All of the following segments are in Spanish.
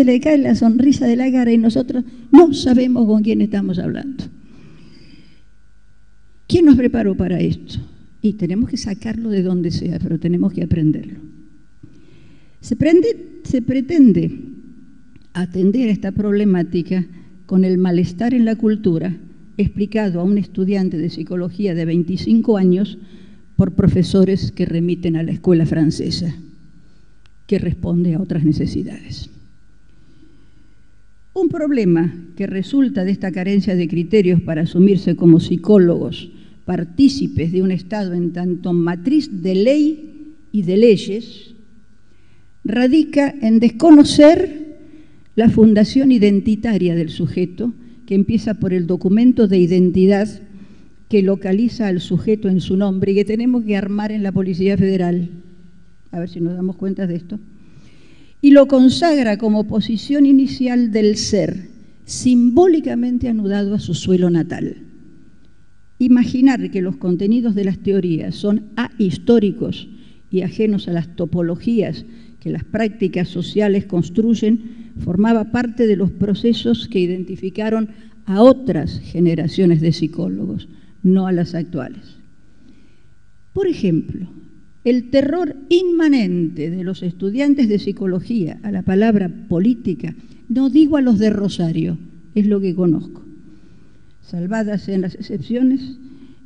se le cae la sonrisa de la cara y nosotros no sabemos con quién estamos hablando. ¿Quién nos preparó para esto? Y tenemos que sacarlo de donde sea, pero tenemos que aprenderlo. Se pretende atender esta problemática con el malestar en la cultura explicado a un estudiante de psicología de 25 años por profesores que remiten a la escuela francesa, que responde a otras necesidades. Un problema que resulta de esta carencia de criterios para asumirse como psicólogos partícipes de un Estado en tanto matriz de ley y de leyes, radica en desconocer la fundación identitaria del sujeto, que empieza por el documento de identidad que localiza al sujeto en su nombre y que tenemos que armar en la Policía Federal, a ver si nos damos cuenta de esto, y lo consagra como posición inicial del ser, simbólicamente anudado a su suelo natal. Imaginar que los contenidos de las teorías son ahistóricos y ajenos a las topologías que las prácticas sociales construyen formaba parte de los procesos que identificaron a otras generaciones de psicólogos, no a las actuales. Por ejemplo, el terror inmanente de los estudiantes de psicología a la palabra política, no digo a los de Rosario, es lo que conozco, salvadas sean las excepciones,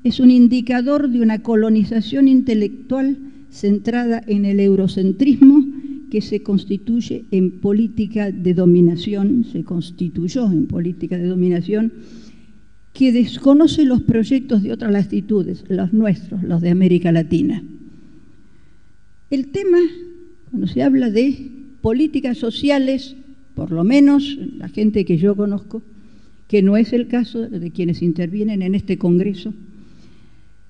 es un indicador de una colonización intelectual centrada en el eurocentrismo que se constituye en política de dominación, se constituyó en política de dominación, que desconoce los proyectos de otras latitudes, los nuestros, los de América Latina. El tema, cuando se habla de políticas sociales, por lo menos la gente que yo conozco, que no es el caso de quienes intervienen en este Congreso,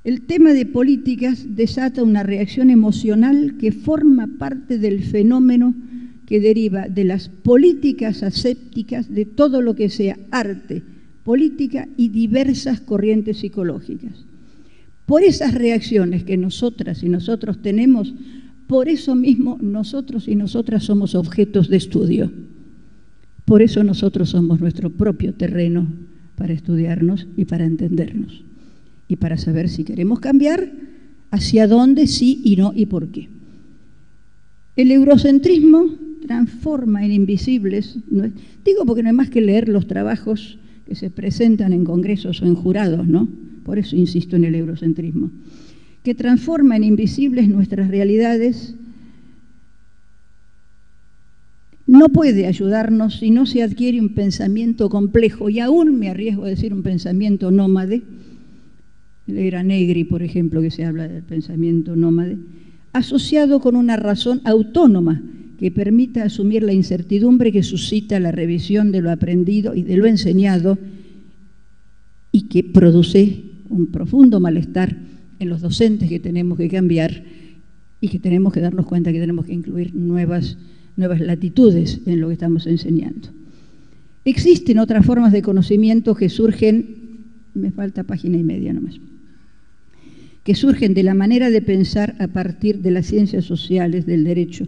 el tema de políticas desata una reacción emocional que forma parte del fenómeno que deriva de las políticas asépticas de todo lo que sea arte, política y diversas corrientes psicológicas. Por esas reacciones que nosotras y nosotros tenemos, por eso mismo nosotros y nosotras somos objetos de estudio. Por eso nosotros somos nuestro propio terreno para estudiarnos y para entendernos. Y para saber si queremos cambiar, hacia dónde, sí y no y por qué. El eurocentrismo transforma en invisibles, digo porque no hay más que leer los trabajos que se presentan en congresos o en jurados, ¿no? Por eso insisto en el eurocentrismo, que transforma en invisibles nuestras realidades, no puede ayudarnos si no se adquiere un pensamiento complejo, y aún me arriesgo a decir un pensamiento nómade. Era Negri, por ejemplo, que se habla del pensamiento nómade, asociado con una razón autónoma que permita asumir la incertidumbre que suscita la revisión de lo aprendido y de lo enseñado y que produce un profundo malestar en los docentes que tenemos que cambiar y que tenemos que darnos cuenta que tenemos que incluir nuevas latitudes en lo que estamos enseñando. Existen otras formas de conocimiento que surgen, me falta página y media nomás, que surgen de la manera de pensar a partir de las ciencias sociales, del derecho.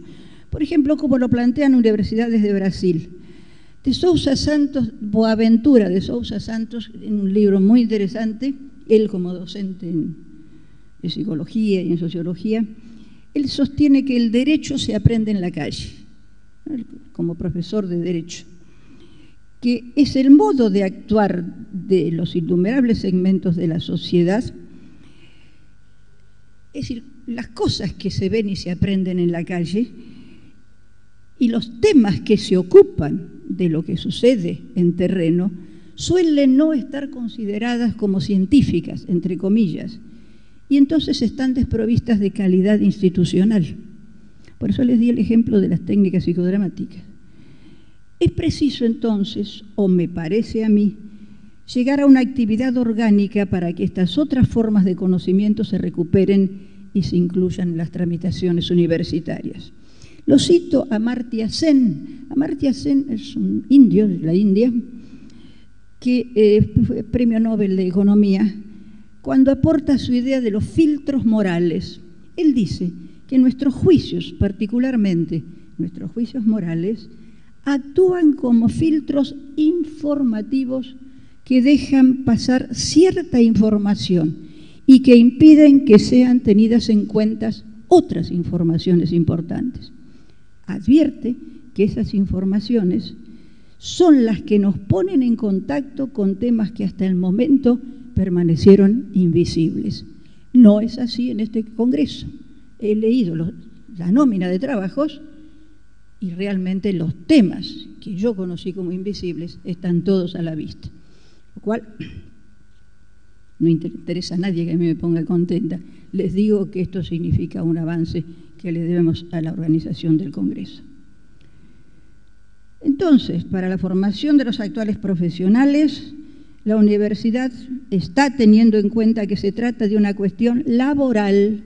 Por ejemplo, como lo plantean universidades de Brasil. De Sousa Santos, Boaventura de Sousa Santos, en un libro muy interesante, él como docente en psicología y en sociología, él sostiene que el derecho se aprende en la calle, como profesor de derecho, que es el modo de actuar de los innumerables segmentos de la sociedad. Es decir, las cosas que se ven y se aprenden en la calle y los temas que se ocupan de lo que sucede en terreno suelen no estar consideradas como científicas, entre comillas, y entonces están desprovistas de calidad institucional. Por eso les di el ejemplo de las técnicas psicodramáticas. Es preciso entonces, o me parece a mí, llegar a una actividad orgánica para que estas otras formas de conocimiento se recuperen y se incluyan en las tramitaciones universitarias. Lo cito a Amartya Sen. Amartya Sen es un indio de la India que fue premio Nobel de Economía, cuando aporta su idea de los filtros morales. Él dice que nuestros juicios, particularmente nuestros juicios morales, actúan como filtros informativos que dejan pasar cierta información y que impiden que sean tenidas en cuenta otras informaciones importantes. Advierte que esas informaciones son las que nos ponen en contacto con temas que hasta el momento permanecieron invisibles. No es así en este Congreso. He leído la nómina de trabajos y realmente los temas que yo conocí como invisibles están todos a la vista. Lo cual no interesa a nadie que a mí me ponga contenta. Les digo que esto significa un avance que le debemos a la organización del Congreso. Entonces, para la formación de los actuales profesionales, la universidad está teniendo en cuenta que se trata de una cuestión laboral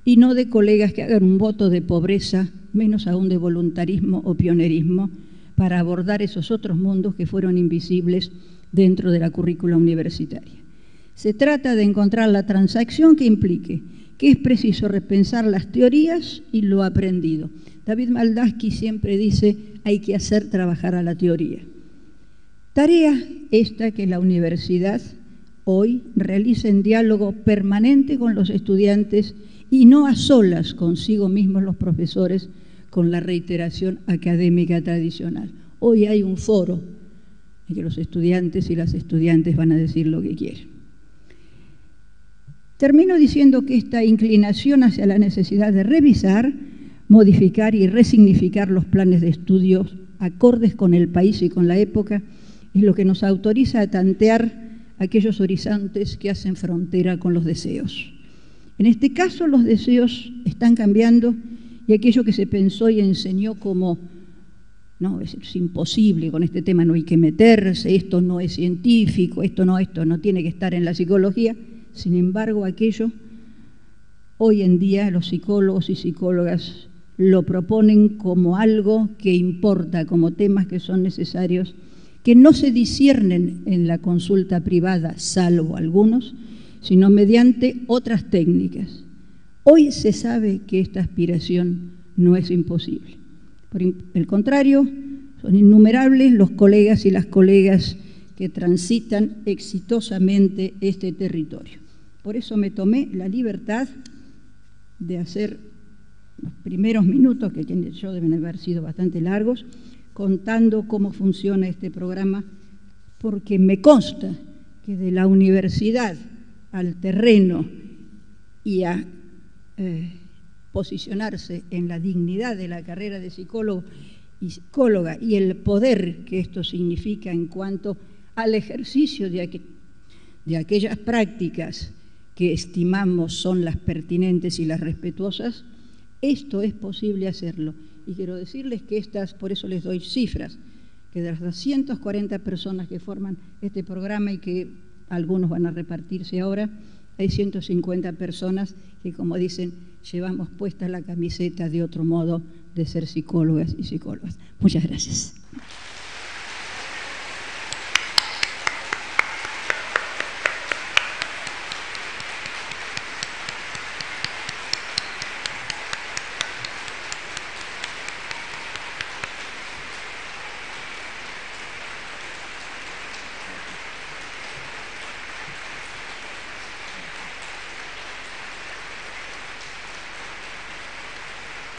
y no de colegas que hagan un voto de pobreza, menos aún de voluntarismo o pionerismo, para abordar esos otros mundos que fueron invisibles dentro de la currícula universitaria. Se trata de encontrar la transacción que implique que es preciso repensar las teorías y lo aprendido. David Maldaski siempre dice, hay que hacer trabajar a la teoría. Tarea esta que la universidad hoy realiza en diálogo permanente con los estudiantes y no a solas consigo mismos los profesores con la reiteración académica tradicional. Hoy hay un foro en que los estudiantes y las estudiantes van a decir lo que quieren. Termino diciendo que esta inclinación hacia la necesidad de revisar, modificar y resignificar los planes de estudios acordes con el país y con la época es lo que nos autoriza a tantear aquellos horizontes que hacen frontera con los deseos. En este caso, los deseos están cambiando y aquello que se pensó y enseñó como no, es imposible, con este tema no hay que meterse, esto no es científico, esto no tiene que estar en la psicología. Sin embargo, aquello, hoy en día los psicólogos y psicólogas lo proponen como algo que importa, como temas que son necesarios, que no se disciernen en la consulta privada, salvo algunos, sino mediante otras técnicas. Hoy se sabe que esta aspiración no es imposible. Por el contrario, son innumerables los colegas y las colegas que transitan exitosamente este territorio. Por eso me tomé la libertad de hacer los primeros minutos, que yo deben haber sido bastante largos, contando cómo funciona este programa, porque me consta que de la universidad al terreno y a posicionarse en la dignidad de la carrera de psicólogo y psicóloga y el poder que esto significa en cuanto al ejercicio de aquellas prácticas que estimamos son las pertinentes y las respetuosas, esto es posible hacerlo. Y quiero decirles que por eso les doy cifras, que de las 240 personas que forman este programa y que algunos van a repartirse ahora, hay 150 personas que, como dicen, llevamos puesta la camiseta de otro modo de ser psicólogas y psicólogas. Muchas gracias.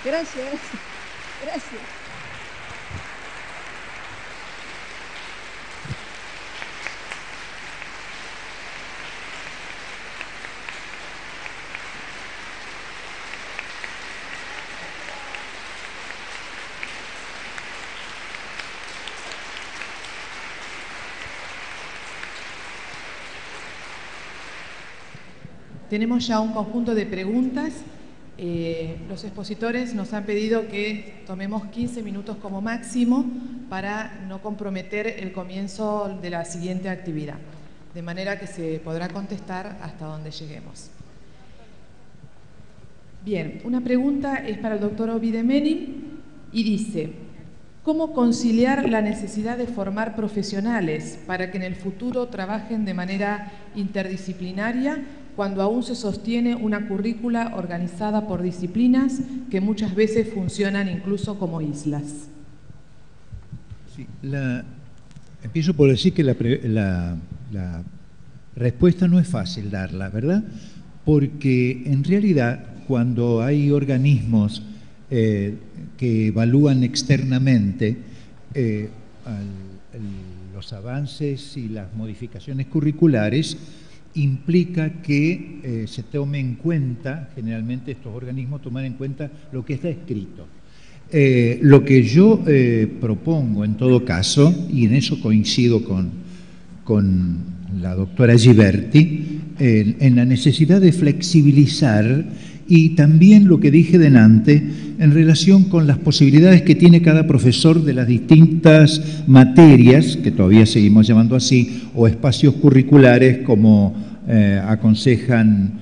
Gracias, gracias. Tenemos ya un conjunto de preguntas. Los expositores nos han pedido que tomemos 15 minutos como máximo para no comprometer el comienzo de la siguiente actividad, de manera que se podrá contestar hasta donde lleguemos. Bien, una pregunta es para el doctor Ovide Menin y dice: ¿cómo conciliar la necesidad de formar profesionales para que en el futuro trabajen de manera interdisciplinaria cuando aún se sostiene una currícula organizada por disciplinas que muchas veces funcionan incluso como islas? Sí, empiezo por decir que la respuesta no es fácil darla, ¿verdad? Porque en realidad cuando hay organismos que evalúan externamente los avances y las modificaciones curriculares, implica que se tome en cuenta, generalmente estos organismos toman en cuenta lo que está escrito. Lo que yo propongo en todo caso, y en eso coincido con la doctora Giberti, en la necesidad de flexibilizar, y también lo que dije delante en relación con las posibilidades que tiene cada profesor de las distintas materias, que todavía seguimos llamando así, o espacios curriculares como aconsejan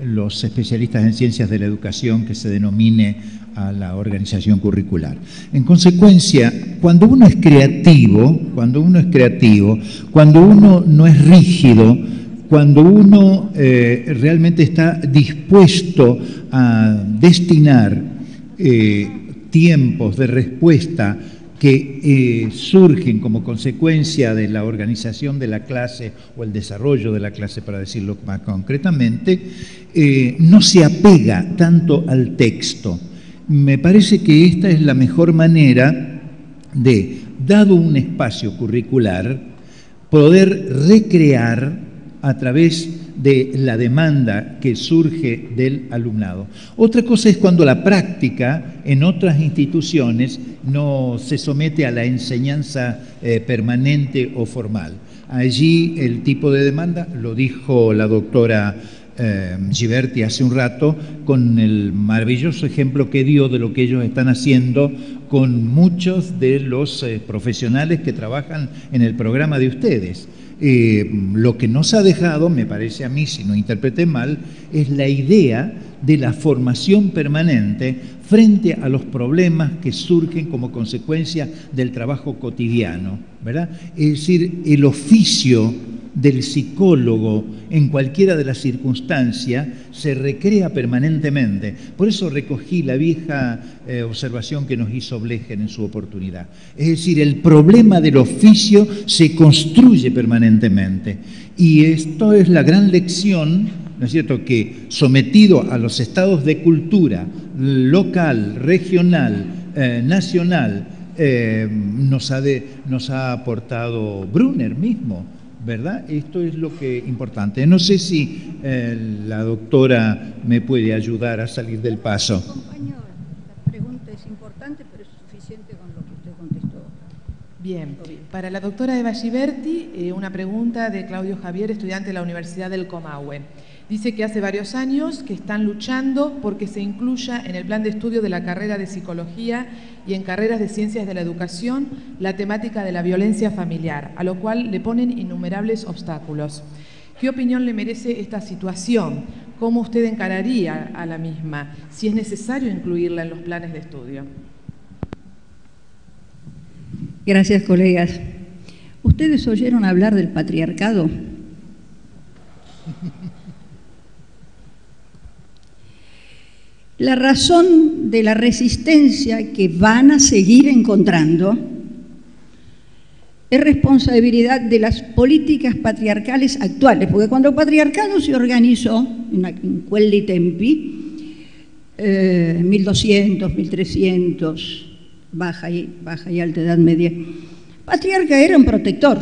los especialistas en ciencias de la educación, que se denomine a la organización curricular. En consecuencia, cuando uno es creativo, cuando uno no es rígido, cuando uno realmente está dispuesto a destinar tiempos de respuesta que surgen como consecuencia de la organización de la clase o el desarrollo de la clase, para decirlo más concretamente, no se apega tanto al texto. Me parece que esta es la mejor manera de, dado un espacio curricular, poder recrear a través de la demanda que surge del alumnado. Otra cosa es cuando la práctica en otras instituciones no se somete a la enseñanza permanente o formal. Allí el tipo de demanda, lo dijo la doctora Giberti hace un rato, con el maravilloso ejemplo que dio de lo que ellos están haciendo con muchos de los profesionales que trabajan en el programa de ustedes. Lo que nos ha dejado, me parece a mí, si no interpreté mal, es la idea de la formación permanente frente a los problemas que surgen como consecuencia del trabajo cotidiano, ¿verdad? Es decir, el oficio del psicólogo en cualquiera de las circunstancias se recrea permanentemente. Por eso recogí la vieja observación que nos hizo Blechen en su oportunidad. Es decir, el problema del oficio se construye permanentemente. Y esto es la gran lección, ¿no es cierto?, que sometido a los estados de cultura local, regional, nacional, nos ha aportado Brunner mismo, ¿verdad? Esto es lo que es importante. No sé si la doctora me puede ayudar a salir del paso. Compañero, la pregunta es importante, pero es suficiente con lo que usted contestó. Bien. Para la doctora Eva Giberti, una pregunta de Claudio Javier, estudiante de la Universidad del Comahue. Dice que hace varios años que están luchando porque se incluya en el plan de estudio de la carrera de Psicología y en carreras de Ciencias de la Educación la temática de la violencia familiar, a lo cual le ponen innumerables obstáculos. ¿Qué opinión le merece esta situación? ¿Cómo usted encararía a la misma? Si es necesario incluirla en los planes de estudio. Gracias, colegas. ¿Ustedes oyeron hablar del patriarcado? La razón de la resistencia que van a seguir encontrando es responsabilidad de las políticas patriarcales actuales, porque cuando el patriarcado se organizó en Quelli Tempi, 1200, 1300, baja y alta Edad Media, el patriarca era un protector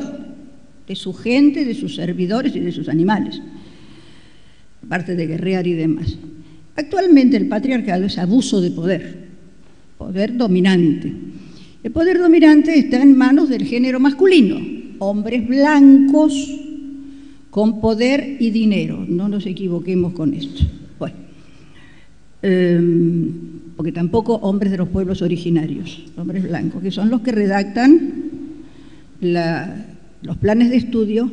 de su gente, de sus servidores y de sus animales, aparte de guerrear y demás. Actualmente el patriarcado es abuso de poder, poder dominante. El poder dominante está en manos del género masculino, hombres blancos con poder y dinero. No nos equivoquemos con esto. Bueno, porque tampoco hombres de los pueblos originarios, hombres blancos, que son los que redactan los planes de estudio,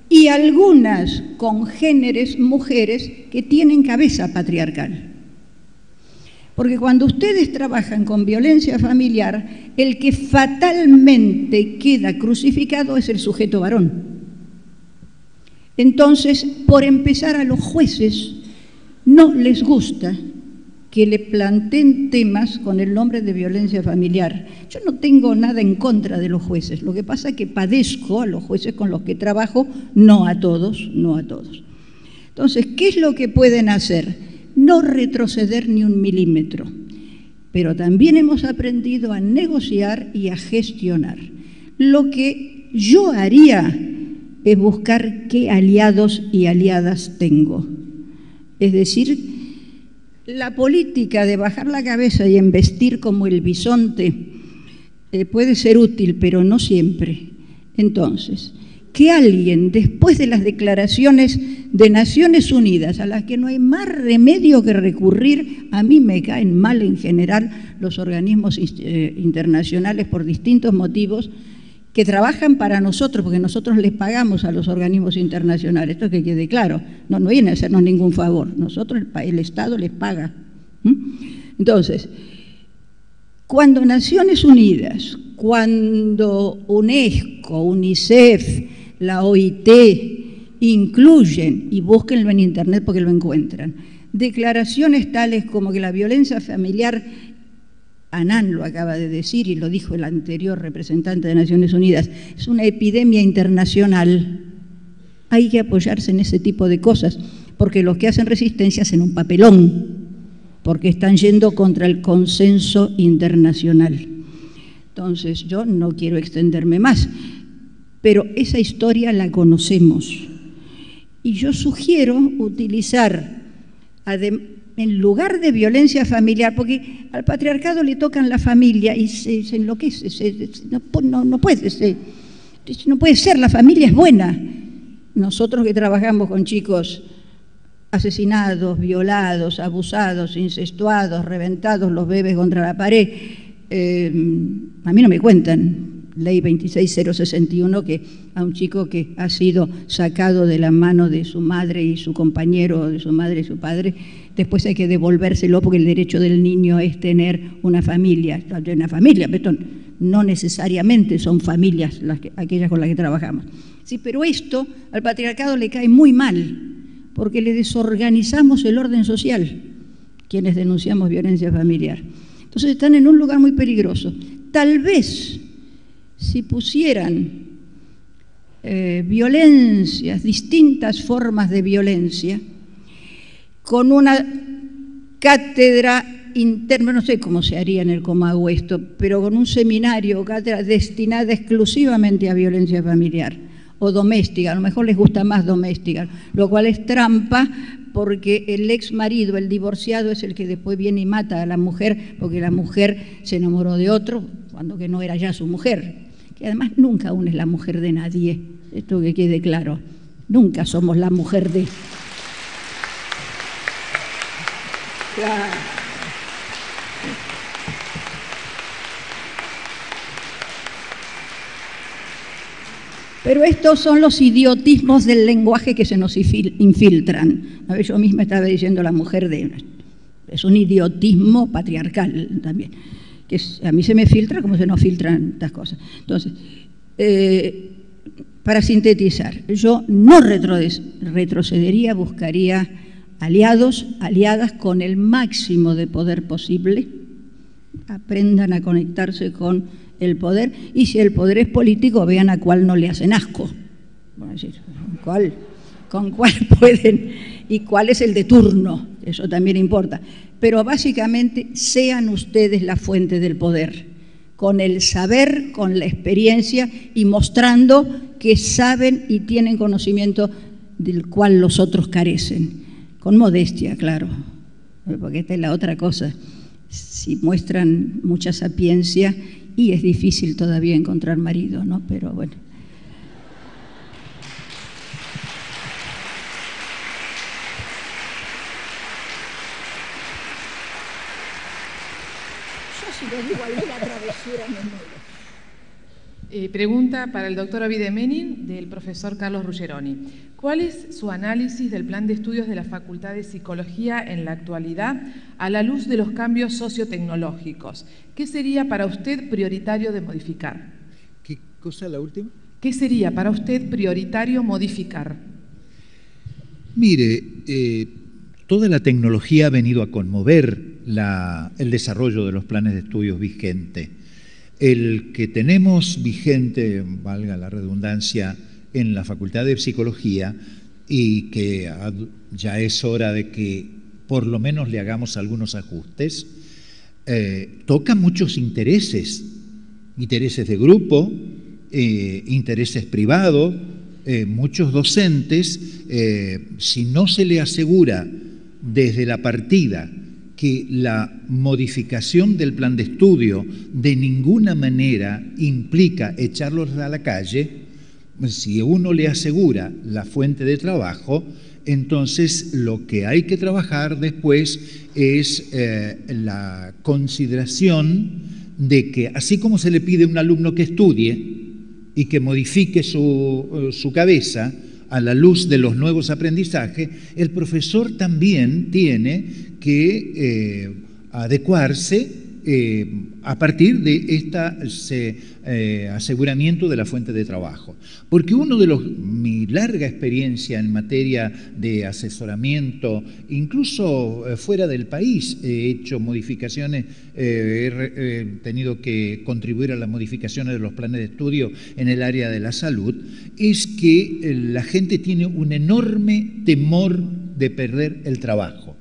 y algunas congéneres mujeres que tienen cabeza patriarcal. Porque cuando ustedes trabajan con violencia familiar, el que fatalmente queda crucificado es el sujeto varón. Entonces, por empezar, a los jueces no les gusta que le planteen temas con el nombre de violencia familiar. Yo no tengo nada en contra de los jueces, lo que pasa es que padezco a los jueces con los que trabajo, no a todos, no a todos. Entonces, ¿qué es lo que pueden hacer? No retroceder ni un milímetro, pero también hemos aprendido a negociar y a gestionar. Lo que yo haría es buscar qué aliados y aliadas tengo. Es decir, la política de bajar la cabeza y embestir como el bisonte puede ser útil, pero no siempre. Entonces, que alguien, después de las declaraciones de Naciones Unidas, a las que no hay más remedio que recurrir, a mí me caen mal en general los organismos internacionales por distintos motivos, que trabajan para nosotros, porque nosotros les pagamos a los organismos internacionales, esto que quede claro, no viene a hacernos ningún favor, nosotros, el Estado les paga. Entonces, cuando Naciones Unidas, cuando UNESCO, UNICEF, la OIT, incluyen, y búsquenlo en Internet porque lo encuentran, declaraciones tales como que la violencia familiar, Anán lo acaba de decir y lo dijo el anterior representante de Naciones Unidas, es una epidemia internacional. Hay que apoyarse en ese tipo de cosas, porque los que hacen resistencia hacen un papelón, porque están yendo contra el consenso internacional. Entonces, yo no quiero extenderme más, pero esa historia la conocemos. Y yo sugiero utilizar, en lugar de violencia familiar, porque al patriarcado le tocan la familia y se enloquece, no puede ser, la familia es buena. Nosotros que trabajamos con chicos asesinados, violados, abusados, incestuados, reventados los bebés contra la pared, a mí no me cuentan, ley 26061, que a un chico que ha sido sacado de la mano de su madre y su compañero, de su madre y su padre, después hay que devolvérselo porque el derecho del niño es tener una familia, pero no necesariamente son familias aquellas con las que trabajamos. Sí, pero esto al patriarcado le cae muy mal, porque le desorganizamos el orden social, quienes denunciamos violencia familiar. Entonces están en un lugar muy peligroso. Tal vez, si pusieran violencias, distintas formas de violencia, con una cátedra interna, no sé cómo se haría en el cómo hago esto, pero con un seminario o cátedra destinada exclusivamente a violencia familiar o doméstica, a lo mejor les gusta más doméstica, lo cual es trampa, porque el ex marido, el divorciado, es el que después viene y mata a la mujer, porque la mujer se enamoró de otro, cuando que no era ya su mujer, que además nunca uno es la mujer de nadie, esto que quede claro, nunca somos la mujer de... Claro. Pero estos son los idiotismos del lenguaje que se nos infiltran. A ver, yo misma estaba diciendo la mujer de... Es un idiotismo patriarcal también, que a mí se me filtra como se nos filtran estas cosas. Entonces, para sintetizar, yo no retrocedería, buscaría aliados, aliadas con el máximo de poder posible, aprendan a conectarse con el poder, y si el poder es político, vean a cuál no le hacen asco, con cuál pueden, y cuál es el de turno, eso también importa, pero básicamente sean ustedes la fuente del poder, con el saber, con la experiencia y mostrando que saben y tienen conocimiento del cual los otros carecen. Con modestia, claro, porque esta es la otra cosa. Si muestran mucha sapiencia, y es difícil todavía encontrar marido, ¿no? Pero bueno. Yo si lo digo alguna travesura me muero. Pregunta para el doctor Ovide Menin del profesor Carlos Ruggeroni. ¿Cuál es su análisis del plan de estudios de la Facultad de Psicología en la actualidad a la luz de los cambios sociotecnológicos? ¿Qué sería para usted prioritario de modificar? ¿Qué cosa la última? ¿Qué sería para usted prioritario modificar? Mire, toda la tecnología ha venido a conmover el desarrollo de los planes de estudios vigente. El que tenemos vigente, valga la redundancia, en la Facultad de Psicología, y que ya es hora de que por lo menos le hagamos algunos ajustes, toca muchos intereses de grupo, intereses privados, muchos docentes. Si no se le asegura desde la partida que la modificación del plan de estudio de ninguna manera implica echarlos a la calle, si uno le asegura la fuente de trabajo, entonces lo que hay que trabajar después es la consideración de que, así como se le pide a un alumno que estudie y que modifique su cabeza a la luz de los nuevos aprendizajes, el profesor también tiene que adecuarse a partir de este aseguramiento de la fuente de trabajo. Porque mi larga experiencia en materia de asesoramiento, incluso fuera del país, he hecho modificaciones, he tenido que contribuir a las modificaciones de los planes de estudio en el área de la salud, es que la gente tiene un enorme temor de perder el trabajo.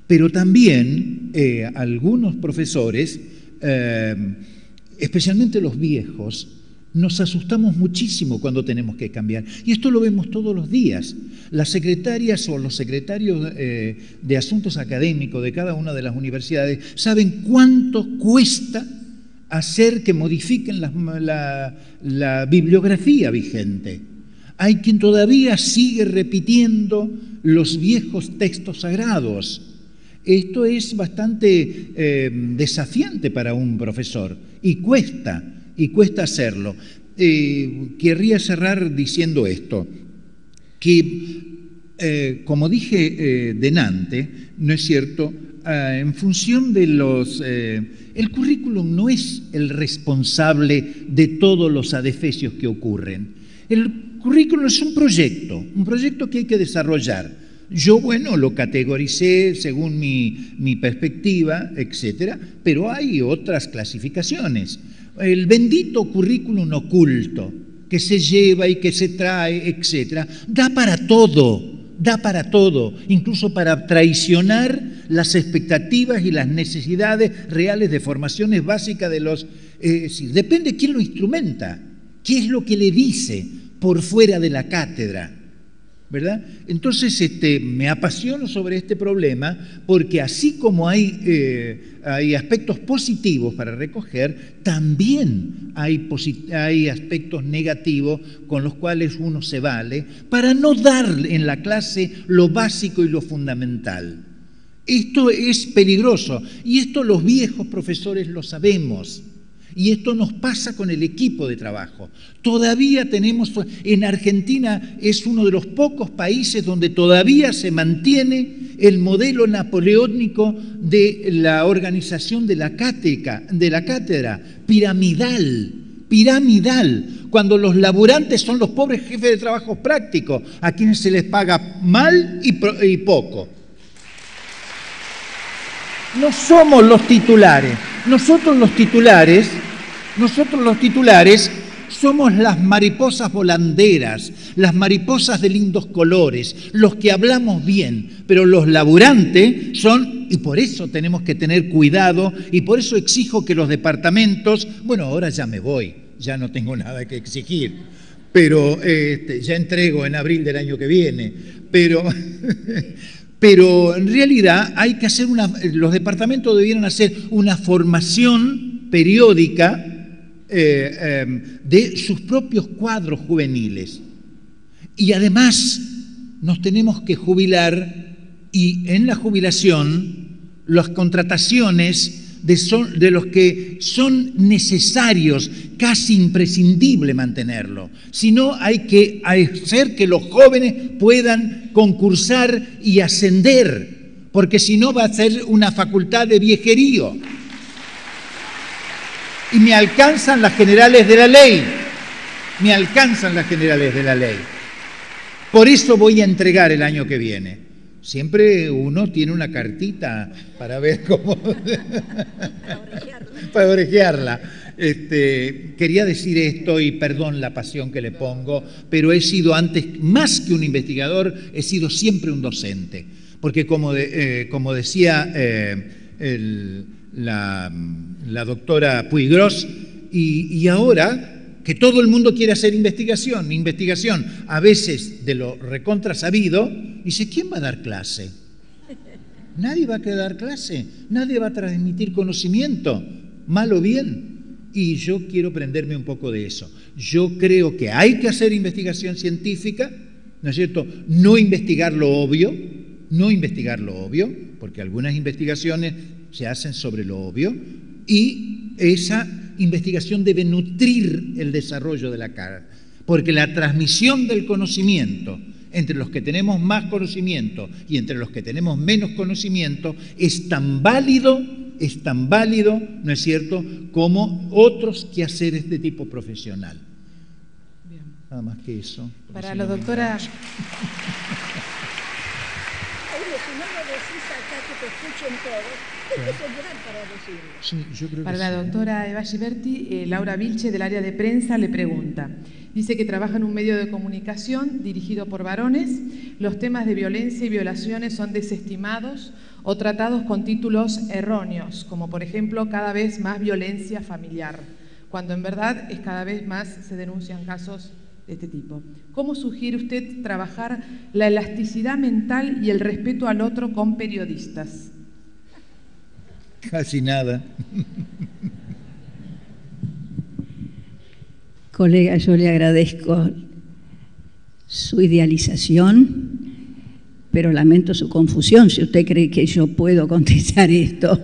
Pero también algunos profesores, especialmente los viejos, nos asustamos muchísimo cuando tenemos que cambiar. Y esto lo vemos todos los días. Las secretarias o los secretarios de asuntos académicos de cada una de las universidades saben cuánto cuesta hacer que modifiquen la bibliografía vigente. Hay quien todavía sigue repitiendo los viejos textos sagrados. Esto es bastante desafiante para un profesor y cuesta hacerlo. Querría cerrar diciendo esto, que como dije delante, ¿no es cierto?, en función de el currículum no es el responsable de todos los adefesios que ocurren. El currículum es un proyecto que hay que desarrollar. Yo, bueno, lo categoricé según mi perspectiva, etcétera, pero hay otras clasificaciones. El bendito currículum oculto que se lleva y que se trae, etcétera, da para todo, incluso para traicionar las expectativas y las necesidades reales de formaciones básicas de los... depende quién lo instrumenta, qué es lo que le dice por fuera de la cátedra, ¿verdad? Entonces me apasiono sobre este problema porque así como hay aspectos positivos para recoger, también hay aspectos negativos con los cuales uno se vale para no dar en la clase lo básico y lo fundamental. Esto es peligroso y esto los viejos profesores lo sabemos. Y esto nos pasa con el equipo de trabajo. Todavía tenemos, en Argentina es uno de los pocos países donde todavía se mantiene el modelo napoleónico de la organización de la cátedra, piramidal, cuando los laburantes son los pobres jefes de trabajos prácticos, a quienes se les paga mal y poco. No somos los titulares. Nosotros los titulares somos las mariposas volanderas, las mariposas de lindos colores, los que hablamos bien, pero los laburantes son, y por eso tenemos que tener cuidado, y por eso exijo que los departamentos, bueno, ahora ya me voy, ya no tengo nada que exigir, pero ya entrego en abril del año que viene, pero en realidad hay que hacer los departamentos debieran hacer una formación periódica de sus propios cuadros juveniles. Y además nos tenemos que jubilar y en la jubilación las contrataciones de los que son necesarios, casi imprescindible mantenerlo. Si no, hay que hacer que los jóvenes puedan concursar y ascender, porque si no va a ser una facultad de viejerío. Y me alcanzan las generales de la ley. Por eso voy a entregar el año que viene. Siempre uno tiene una cartita para ver cómo... para orejearla. Quería decir esto, y perdón la pasión que le pongo, pero he sido antes, más que un investigador, he sido siempre un docente. Porque como decía la doctora Puigros, y ahora que todo el mundo quiere hacer investigación, a veces de lo recontra sabido, dice, ¿quién va a dar clase? Nadie va a dar clase, nadie va a transmitir conocimiento, mal o bien. Y yo quiero prenderme un poco de eso. Yo creo que hay que hacer investigación científica, ¿no es cierto? No investigar lo obvio, porque algunas investigaciones se hacen sobre lo obvio, y esa investigación debe nutrir el desarrollo de la carga, porque la transmisión del conocimiento entre los que tenemos más conocimiento y entre los que tenemos menos conocimiento es tan válido, ¿no es cierto?, como otros quehaceres de tipo profesional. Bien. Nada más que eso. Para la doctora... Para la doctora Eva Giberti, Laura Vilche, del área de prensa, le pregunta. Dice que trabaja en un medio de comunicación dirigido por varones. Los temas de violencia y violaciones son desestimados o tratados con títulos erróneos, como por ejemplo cada vez más violencia familiar, cuando en verdad es cada vez más se denuncian casos de este tipo. ¿Cómo sugiere usted trabajar la elasticidad mental y el respeto al otro con periodistas? Casi nada. Colega, yo le agradezco su idealización, pero lamento su confusión si usted cree que yo puedo contestar esto.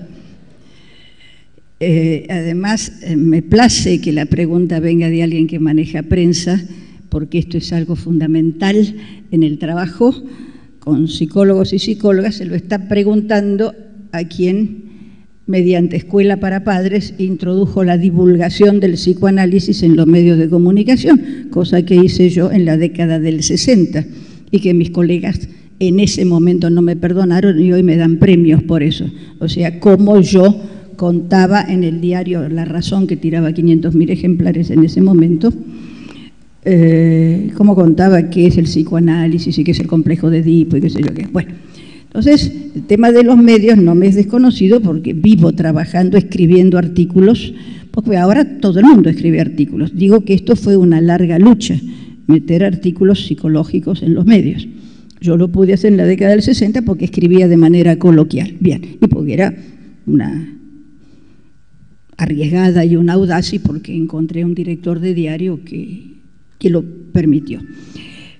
Además, me place que la pregunta venga de alguien que maneja prensa, porque esto es algo fundamental en el trabajo con psicólogos y psicólogas. Se lo está preguntando a quien, mediante Escuela para Padres, introdujo la divulgación del psicoanálisis en los medios de comunicación, cosa que hice yo en la década del 60 y que mis colegas en ese momento no me perdonaron y hoy me dan premios por eso. O sea, como yo contaba en el diario La Razón, que tiraba 500.000 ejemplares en ese momento, cómo contaba qué es el psicoanálisis y qué es el complejo de Edipo y qué sé yo qué. Bueno, entonces el tema de los medios no me es desconocido porque vivo trabajando, escribiendo artículos, porque ahora todo el mundo escribe artículos. Digo que esto fue una larga lucha, meter artículos psicológicos en los medios. Yo lo pude hacer en la década del 60 porque escribía de manera coloquial, bien, y porque era una arriesgada y una audaz, y porque encontré un director de diario que lo permitió.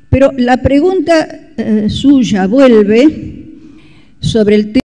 Pero la pregunta suya vuelve sobre el tema